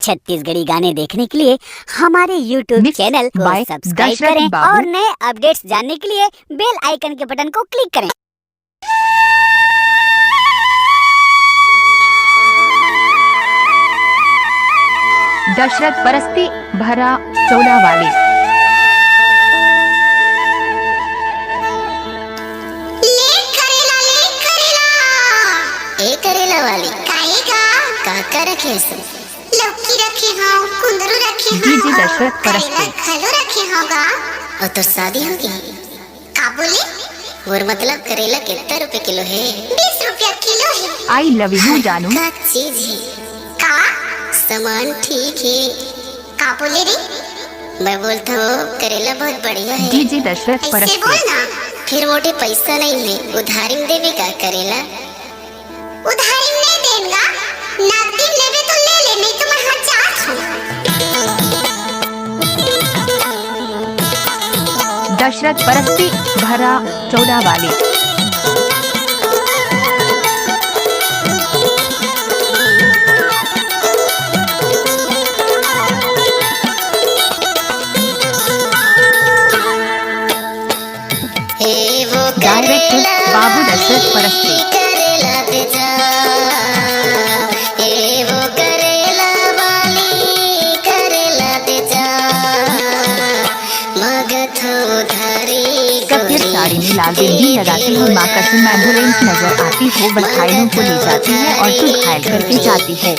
छत्तीसगढ़ी गाने देखने के लिए हमारे YouTube चैनल को सब्सक्राइब करें और नए अपडेट्स जानने के लिए बेल आइकन के बटन को क्लिक करें। दशरथ परस्ती भरा चौड़ा वाली करेला वाली काका रखे लौकी रखे हाँ कुंदरू रखे हाँ जी दशरथ परस्ती खलो रखे होगा और तो शादी होगी का बोले और मतलब करेला कितना रुपए किलो है 20 रुपया किलो है। आई लव यू जानू का चीज है का सामान ठीक है का बोले रे मैं बोलता हूँ करेला बहुत बढ़िया है जी दशरथ परस्ती बोलना फिर मोटे पैसा नहीं है उधारी में देवे का करेला उधारी नहीं देगा नकदी लेवे तो ले ले नहीं तो मैं हाथ दशरथ परस्ती भरा चौड़ा वाली डायरेक्टर बाबू दशरथ परस्ती सफेद साड़ी में लाल बिंदी लगाती हुई माँ कसम एम्बुलेंस नजर आती है। वह घायलों को ले जाती है और खुद घायल करके जाती है।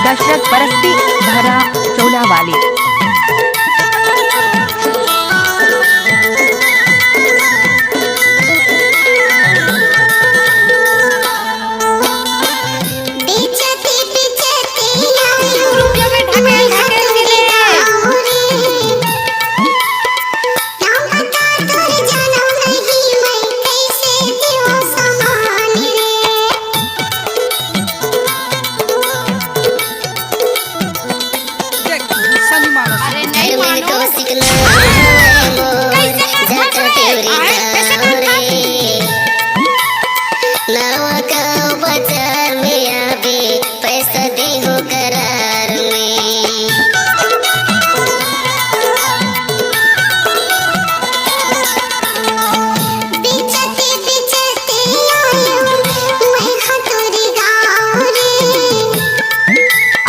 दशरथ परस्ती भरा चौड़ा वाली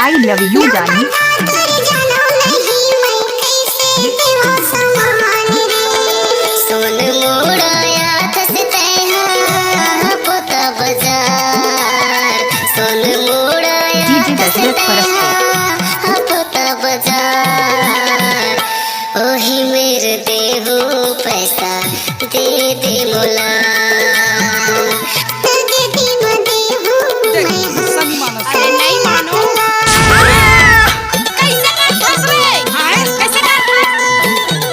आई लव यू जानी ओही मेरे देहु पैसा दे दे मोला अरे नहीं मानो कैसे कर फंस गए कैसे कर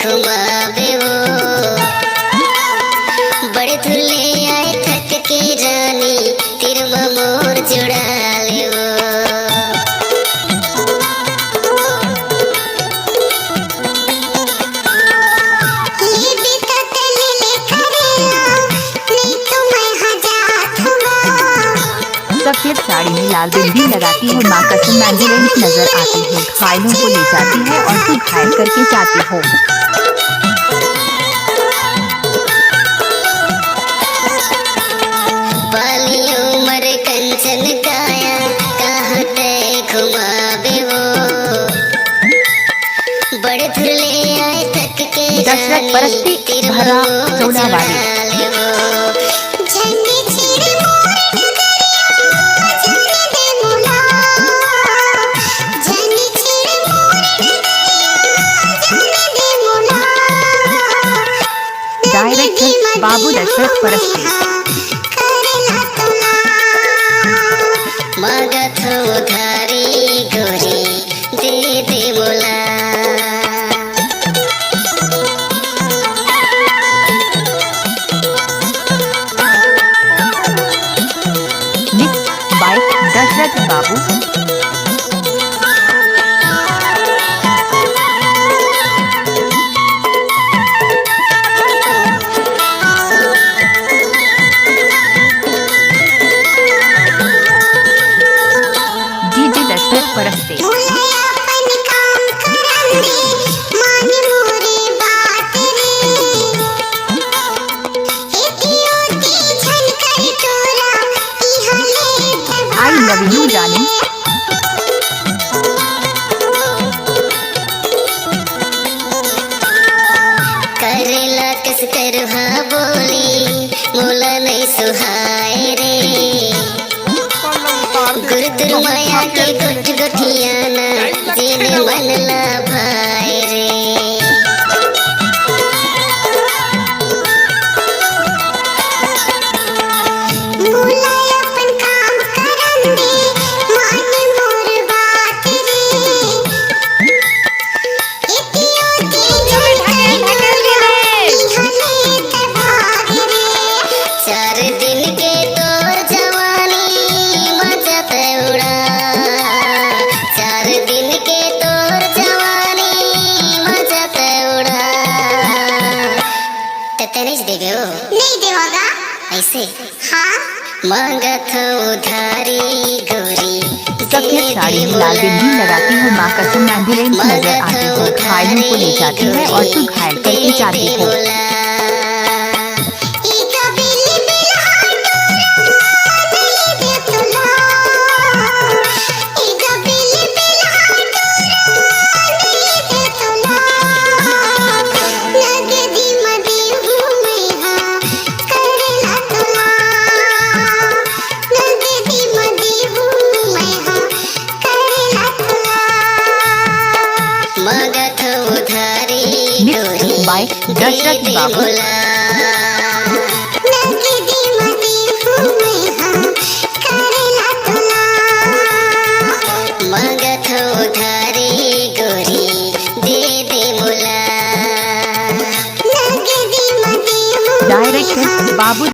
घुमावे वो बड़े धुले आए थक के रानी तिरवा मोर जुड़ा ले वो सफेद साड़ी में लाल बिंदी लगाती है माँ कसम एम्बुलेंस नजर आती है। घायलों को ले जाती है और खुद घायल करके जाती है। दशरथ परस्ती भरा चौड़ावाड़ी। डायरेक्टर बाबू दशरथ परस्ती। मगथ उधारी गोरी दे दे बोला। मिक्स बाय दशरथ बाबू। परस्ते आई लव यू जानी। करेला कस करहा बोली मोला नहीं सुहाए रे। गुरुदुर माया के गुठ गुठियाना जेने मन ला भाई रे। बुलाया अपन काम करन दे मान मोर बात रे। इतियो दी ढकेल रे। 4 दिन के तोर जवानी मजा उड़ा। 4 दिन के तोर जवानी मजा उड़ा। ततरेज देवे हो नहीं देवागा ऐसे। हाँ मगथ उधारी गोरी। सफेद साड़ी में लाल बिंदी लगाती हुई माँ कसम एम्बुलेंस नजर आती है। घायलों को ले जाती है और तू घायल करके जाती है। मगथ उधारी बाय दशरथ बाबू। मगथ उधारी गोरी दे दे बोला। डायरेक्टर बाबू।